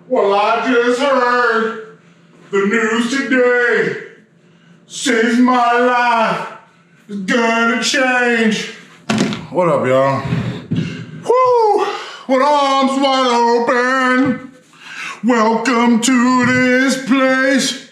Well, I just heard the news today. Says my life is gonna change. What up, y'all? Woo! With arms wide open. Welcome to this place.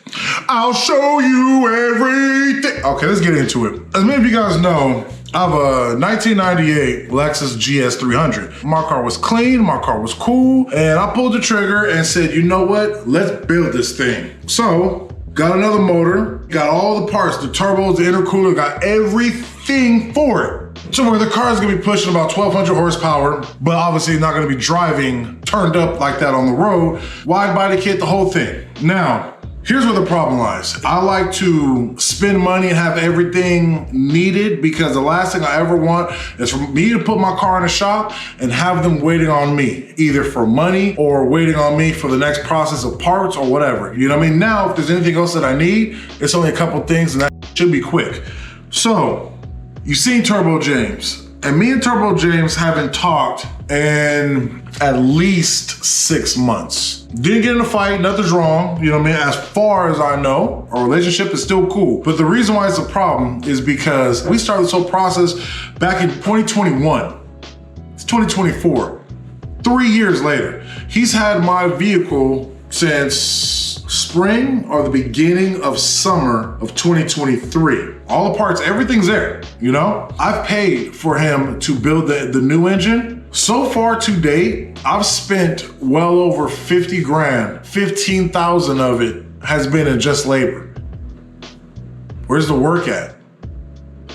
I'll show you everything. Okay, let's get into it. As many of you guys know, I have a 1998 Lexus GS300. My car was clean, my car was cool, and I pulled the trigger and said, you know what? Let's build this thing. So, got another motor, got all the parts, the turbos, the intercooler, got everything for it. So where the car is gonna be pushing about 1,200 horsepower, but obviously not gonna be driving turned up like that on the road. Wide body kit, the whole thing. Now, here's where the problem lies. I like to spend money and have everything needed because the last thing I ever want is for me to put my car in a shop and have them waiting on me, either for money or waiting on me for the next process of parts or whatever. You know what I mean? Now, if there's anything else that I need, it's only a couple things and that should be quick. So, you've seen Turbo James. And me and Turbo James haven't talked in at least 6 months. Didn't get in a fight, nothing's wrong, you know what I mean? As far as I know, our relationship is still cool. But the reason why it's a problem is because we started this whole process back in 2021. It's 2024, 3 years later. He's had my vehicle since spring or the beginning of summer of 2023. All the parts, everything's there, you know? I've paid for him to build the new engine. So far to date, I've spent well over 50 grand. 15,000 of it has been in just labor. Where's the work at?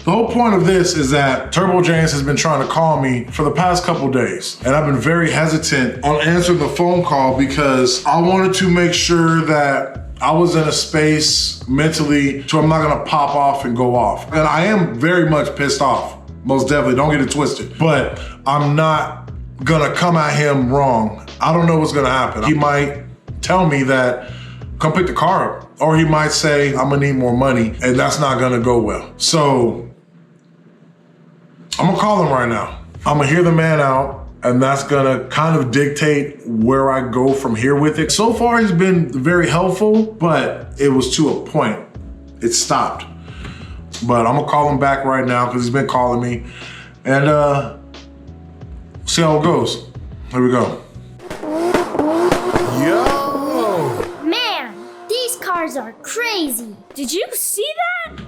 The whole point of this is that Turbo James has been trying to call me for the past couple days, and I've been very hesitant on answering the phone call because I wanted to make sure that I was in a space mentally so I'm not gonna pop off and go off. And I am very much pissed off, most definitely, don't get it twisted. But I'm not gonna come at him wrong. I don't know what's gonna happen. He might tell me that, come pick the car up. Or he might say, I'm gonna need more money, and that's not gonna go well. So, I'm gonna call him right now. I'm gonna hear the man out, and that's gonna kind of dictate where I go from here with it. So far, he's been very helpful, but it was to a point. It stopped. But I'm gonna call him back right now because he's been calling me, and see how it goes. Here we go. Yo! Man, these cars are crazy. Did you see that?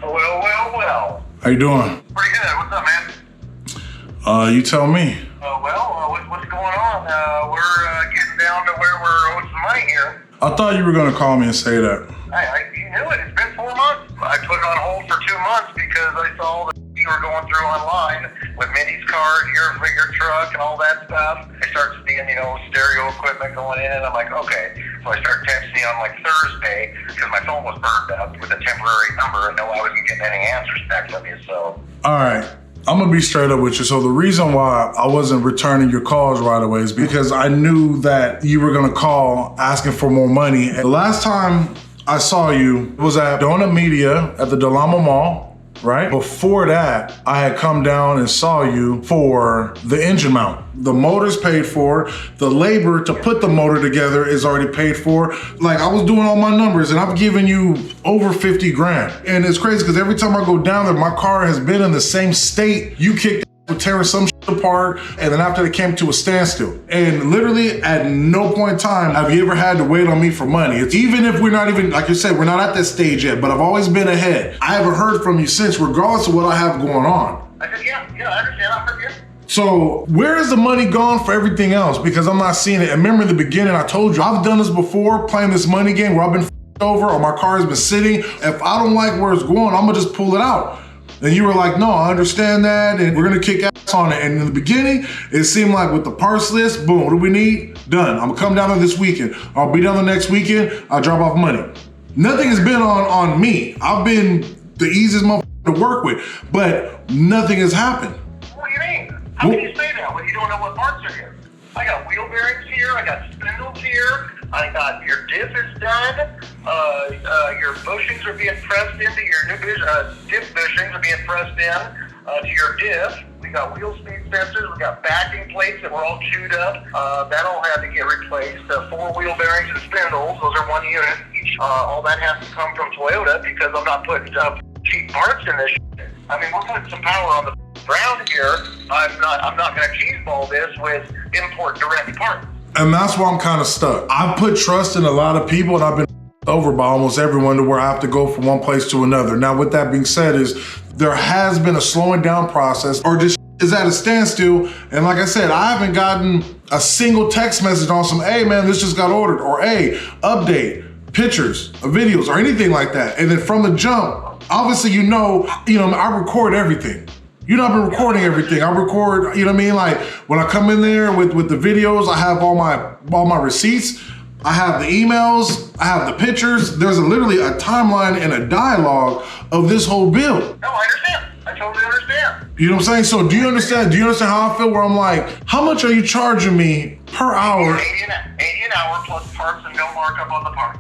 Well. How you doing? Pretty good. What's up, man? You tell me. What's going on? We're getting down to where we're owed some money here. I thought you were gonna call me and say that. You knew it. It's been 4 months. I put it on hold for 2 months because I saw that you were going through online with Mindy's card, your truck, and all that stuff. I started seeing, stereo equipment going in, and I'm like, okay. So I started texting you on like Thursday because my phone was burned up with a temporary number, and no, I wasn't getting any answers back from you. So. All right. I'm gonna be straight up with you. So the reason why I wasn't returning your calls right away is because I knew that you were gonna call asking for more money. And the last time I saw you was at Donut Media at the Delamo Mall, right? Before that, I had come down and saw you for the engine mount. The motor's paid for, the labor to put the motor together is already paid for. Like, I was doing all my numbers and I've given you over 50 grand. And it's crazy because every time I go down there, my car has been in the same state. You kicked with tearing some shit apart, and then after it came to a standstill. And literally at no point in time have you ever had to wait on me for money. It's even if we're not even, like you said, we're not at that stage yet, but I've always been ahead. I haven't heard from you since, regardless of what I have going on. I said, yeah, I understand. I heard you. So where is the money gone for everything else? Because I'm not seeing it. And remember in the beginning, I told you, I've done this before, playing this money game where I've been over or my car has been sitting. If I don't like where it's going, I'm gonna just pull it out. And you were like, no, I understand that, and we're gonna kick ass on it. And in the beginning, it seemed like with the parts list, boom, what do we need? Done. I'm gonna come down there this weekend. I'll be down the next weekend, I'll drop off money. Nothing has been on me. I've been the easiest motherfucker to work with, but nothing has happened. What do you mean? How can you say that when you don't know what parts are here? I got wheel bearings here, I got spindles here, I got your diff is done, your bushings are being pressed into your new diff bushings are being pressed in to your diff. We got wheel speed sensors. We got backing plates that were all chewed up. That all had to get replaced. 4 wheel bearings and spindles. Those are 1 unit each. All that has to come from Toyota because I'm not putting cheap parts in this shit. I mean, we're putting some power on the ground here. I'm not going to cheeseball this with import direct parts. And that's why I'm kind of stuck. I put trust in a lot of people, and I've been over by almost everyone to where I have to go from one place to another. Now, with that being said, there has been a slowing down process, or just is at a standstill. And like I said, I haven't gotten a single text message on some, hey man, this just got ordered, or hey, update, pictures, videos, or anything like that. And then from the jump, obviously, I record everything. I've been recording everything. I record, you know what I mean? Like when I come in there with the videos, I have all my receipts. I have the emails, I have the pictures. There's literally a timeline and a dialogue of this whole build. No, I understand. I totally understand. You know what I'm saying? So do you understand how I feel where I'm like, how much are you charging me per hour? 80 an hour plus parts and no markup on the part.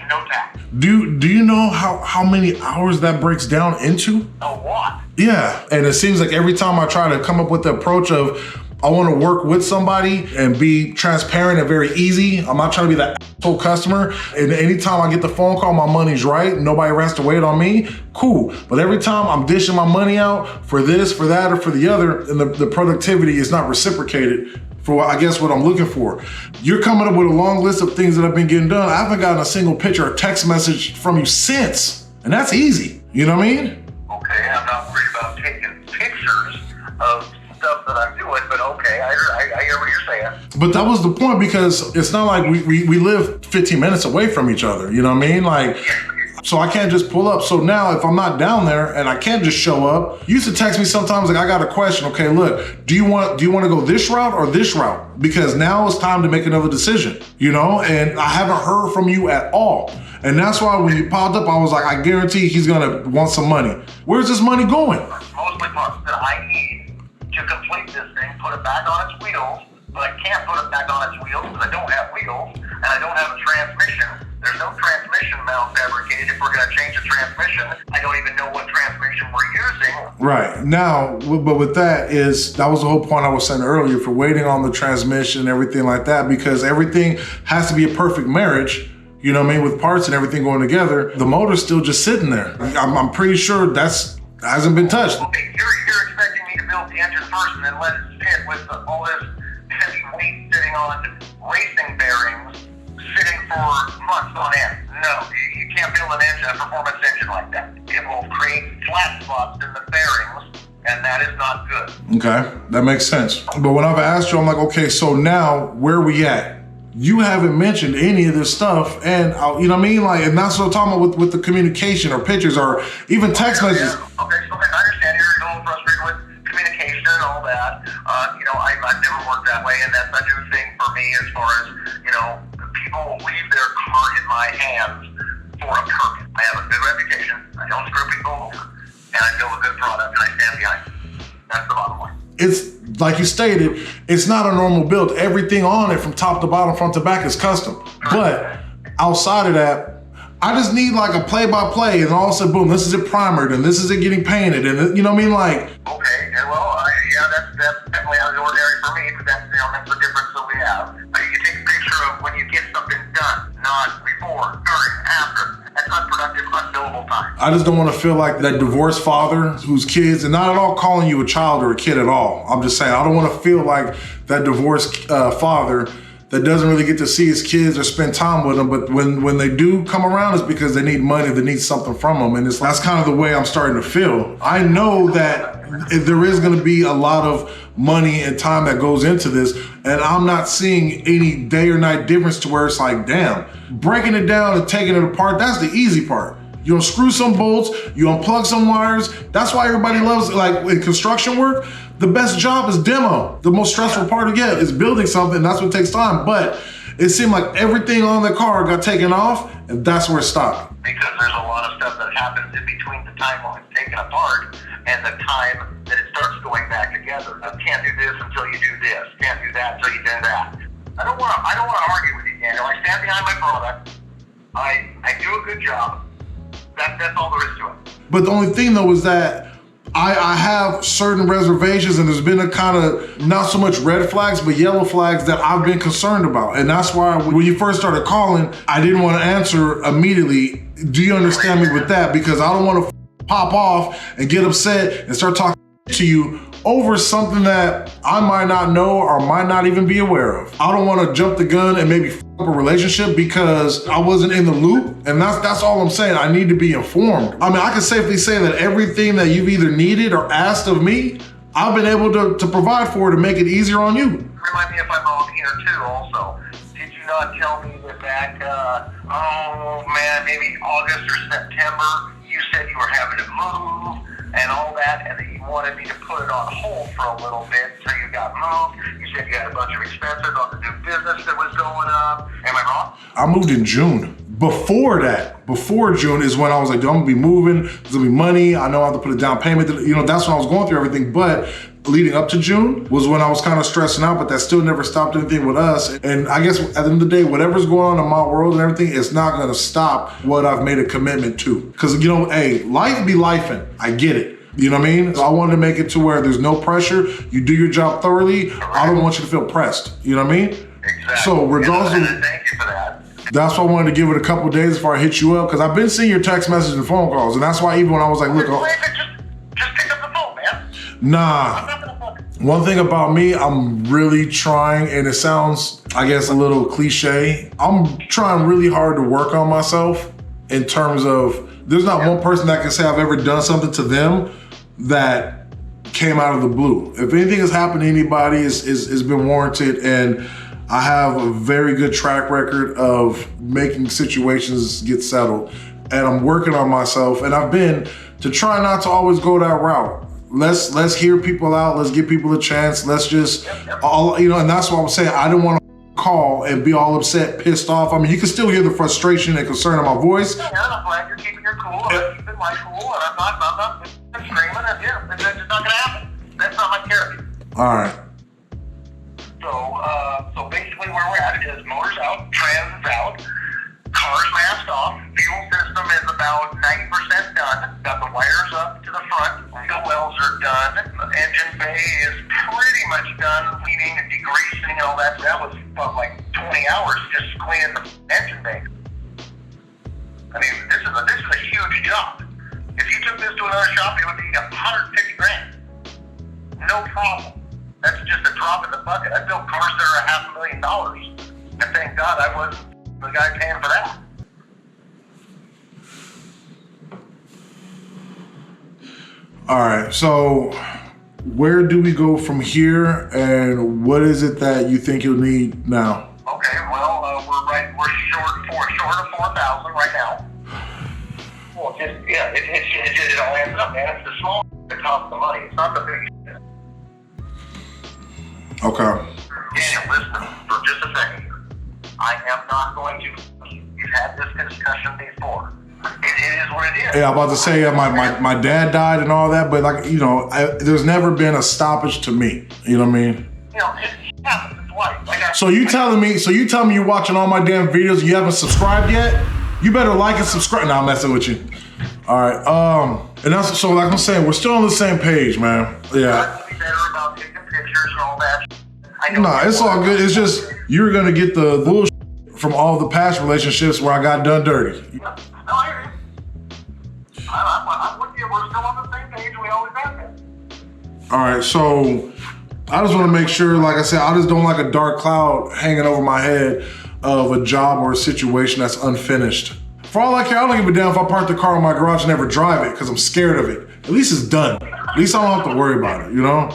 No tax. Do you know how many hours that breaks down into? A lot. Yeah, and it seems like every time I try to come up with the approach of, I want to work with somebody and be transparent and very easy. I'm not trying to be that asshole customer. And anytime I get the phone call, my money's right, nobody has to wait on me, cool. But every time I'm dishing my money out for this, for that, or for the other, and the productivity is not reciprocated for, I guess, what I'm looking for. You're coming up with a long list of things that have been getting done. I haven't gotten a single picture or text message from you since, and that's easy. You know what I mean? Okay, I'm not worried about taking pictures of stuff that I'm doing, but okay, I hear what you're saying. But that was the point, because it's not like we live 15 minutes away from each other, you know what I mean? Like, so I can't just pull up. So now if I'm not down there and I can't just show up, you used to text me sometimes like, I got a question. Okay, look, do you want to go this route or this route? Because now it's time to make another decision, you know? And I haven't heard from you at all. And that's why when you popped up, I was like, I guarantee he's gonna want some money. Where's this money going? Mostly parts that I need to complete this thing, put it back on its wheels, but I can't put it back on its wheels because I don't have wheels and I don't have a transmission. There's no transmission mount fabricated. If we're going to change the transmission, I don't even know what transmission we're using. Right. Now, but with that was the whole point I was saying earlier, for waiting on the transmission and everything like that, because everything has to be a perfect marriage. You know what I mean? With parts and everything going together, the motor's still just sitting there. I'm pretty sure hasn't been touched. Okay, you're expecting me to build the engine first and then let it sit with all this heavy weight sitting on racing bearings, sitting for months on end. No, you can't build a performance engine like that. It will create flat spots in the bearings, and that is not good. Okay, that makes sense. But when I've asked you, I'm like, okay, so now where are we at? You haven't mentioned any of this stuff, and you know what I mean? Like, and that's what I'm talking about with the communication or pictures or even text messages. Yeah. Okay, so I understand you're a little frustrated with communication and all that. I've never worked that way, and that's a new thing for me as far as, people leave their car in my hands for a purpose. I have a good reputation, I don't screw people over, and I build a good product, and I stand behind it. That's the bottom line. It's like you stated, it's not a normal build. Everything on it from top to bottom, front to back is custom. But outside of that, I just need like a play-by-play, and all of a sudden, boom, this is it primered, and this is it getting painted, and you know what I mean? Like, okay, well, that's definitely out of the ordinary for me, but that's the difference that we have. You take a picture of when you get something done, not before, during, after. That's unproductive, unknowable time. I just don't want to feel like that divorced father whose kids, and not at all calling you a child or a kid at all. I'm just saying, I don't want to feel like that divorced father that doesn't really get to see his kids or spend time with them, but when they do come around, it's because they need money, they need something from them, and that's kind of the way I'm starting to feel. I know that there is going to be a lot of money and time that goes into this, and I'm not seeing any day or night difference to where it's like, damn, breaking it down and taking it apart, that's the easy part. You unscrew some bolts, you unplug some wires. That's why everybody loves, like in construction work, the best job is demo. The most stressful part again is building something. That's what takes time. But it seemed like everything on the car got taken off, and that's where it stopped. Because there's a lot of stuff that happens in between the time when it's taken apart and the time that it starts going back together. You can't do this until you do this. Can't do that until you do that. I don't want to argue with you, Daniel. I stand behind my product. I do a good job. That's all there is to it. But the only thing though is that I have certain reservations, and there's been a kind of not so much red flags, but yellow flags that I've been concerned about. And that's why when you first started calling, I didn't want to answer immediately. Do you understand me with that? Because I don't want to pop off and get upset and start talking to you over something that I might not know or might not even be aware of. I don't want to jump the gun and maybe f up a relationship because I wasn't in the loop, and that's all I'm saying. I need to be informed. I mean, I can safely say that everything that you've either needed or asked of me, I've been able to provide for to make it easier on you. Remind me if I'm wrong here too also. Did you not tell me that back, oh man, maybe August or September, you said you were having to move and all that, and that you wanted me to put it on hold for a little bit until you got moved? You said you had a bunch of expenses on the new business that was going up. Am I wrong? I moved in June. Before June is when I was like, dude, I'm gonna be moving, there's gonna be money, I know I have to put a down payment, you know, that's when I was going through everything. But leading up to June was when I was kind of stressing out, but that still never stopped anything with us. And I guess at the end of the day, whatever's going on in my world and everything, it's not gonna stop what I've made a commitment to. Because, you know, hey, life be lifing, I get it. You know what I mean? So I wanted to make it to where there's no pressure, you do your job thoroughly, I don't want you to feel pressed, you know what I mean? Exactly. So regardless of, thank you for that. that's why I wanted to give it a couple of days before I hit you up, because I've been seeing your text messages and phone calls, and that's why even when I was like, look, just pick up the phone, man. nah. One thing about me, I'm really trying, and it sounds, I guess, a little cliche. I'm trying really hard to work on myself in terms of, there's not one person that can say I've ever done something to them that came out of the blue. If anything has happened to anybody, it's been warranted, and I have a very good track record of making situations get settled, and I'm working on myself, and I've been to try not to always go that route. Let's hear people out, let's give people a chance, let's just, all, you know, and that's what I'm saying. I didn't want to call and be all upset, pissed off. I mean, you can still hear the frustration and concern in my voice. Yeah, I'm glad you're keeping your cool, I'm keeping my cool, and I'm not screaming, and yeah, it's just not gonna happen. That's not my character. All right. So basically where we're at is motors out, trans is out, cars masked off, fuel system is about 90% done, got the wires up to the front, the wells are done, the engine bay is pretty much done, cleaning and degreasing and all that. That was like 20 hours just cleaning the engine bay. I mean, this is a huge job. If you took this to another shop, it would be $150 grand. No problem. That's just a drop in the bucket. I built cars that are $500,000. And thank God I wasn't the guy paying for that. All right, so where do we go from here, and what is it that you think you'll need now? Okay, well, we're short of 4,000 right now. Well, it all ends up, man. It's the small that costs the money. It's not the big shit. Okay. Daniel, listen for just a second here. I am not going to. We've had this discussion before. It is what it is. Yeah, I'm about to say my dad died and all that, but like, you know, there's never been a stoppage to me. You know what I mean? You know, it happens. It's life. So you telling me you're watching all my damn videos and you haven't subscribed yet? You better like and subscribe. Nah, I'm messing with you. All right. And that's so like I'm saying, we're still on the same page, man. Yeah. Be better about taking pictures and all that. Nah, it's all good. It's just you're gonna get the bullshit from all the past relationships where I got done dirty. No, I hear you. I'm with you. We're still on the same page. We always have been. All right, so I just want to make sure, like I said, I just don't like a dark cloud hanging over my head of a job or a situation that's unfinished. For all I care, I don't give a damn if I park the car in my garage and never drive it because I'm scared of it. At least it's done. At least I don't have to worry about it, you know?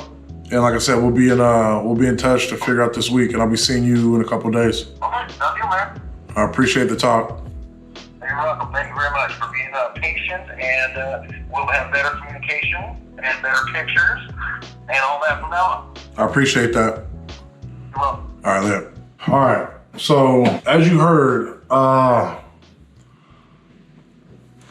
And like I said, we'll be in touch to figure out this week, and I'll be seeing you in a couple of days. Okay, love you, man. I appreciate the talk. You're welcome. Thank you very much for being patient, and we'll have better communication and better pictures and all that from now on. I appreciate that. You're welcome. All right, Lip. All right. So as you heard,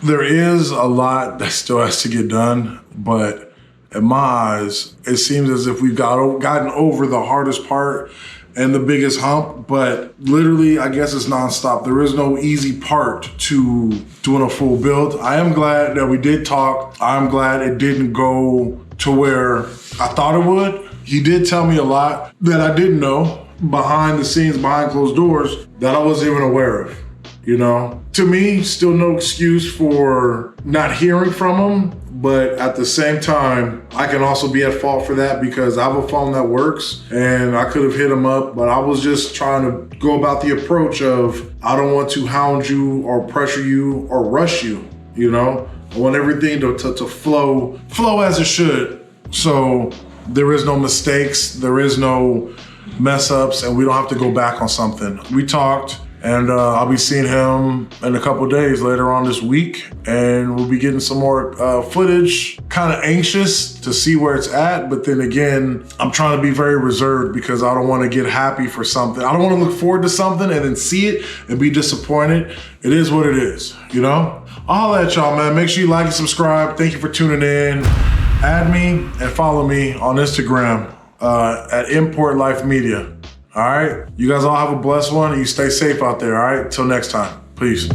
there is a lot that still has to get done, but in my eyes, it seems as if we've gotten over the hardest part, and the biggest hump, but literally, I guess it's nonstop. There is no easy part to doing a full build. I am glad that we did talk. I'm glad it didn't go to where I thought it would. He did tell me a lot that I didn't know behind the scenes, behind closed doors, that I wasn't even aware of, you know? To me, still no excuse for not hearing from him, but at the same time, I can also be at fault for that because I have a phone that works and I could have hit him up, but I was just trying to go about the approach of, I don't want to hound you or pressure you or rush you, you know? I want everything to flow as it should. So there is no mistakes, there is no mess ups, and we don't have to go back on something. We talked, and I'll be seeing him in a couple days later on this week, and we'll be getting some more footage. Kind of anxious to see where it's at, but then again, I'm trying to be very reserved because I don't want to get happy for something. I don't want to look forward to something and then see it and be disappointed. It is what it is, you know? I'll holla at y'all, man. Make sure you like and subscribe. Thank you for tuning in. Add me and follow me on Instagram at Import Life Media. All right? You guys all have a blessed one and you stay safe out there, all right? Till next time. Peace.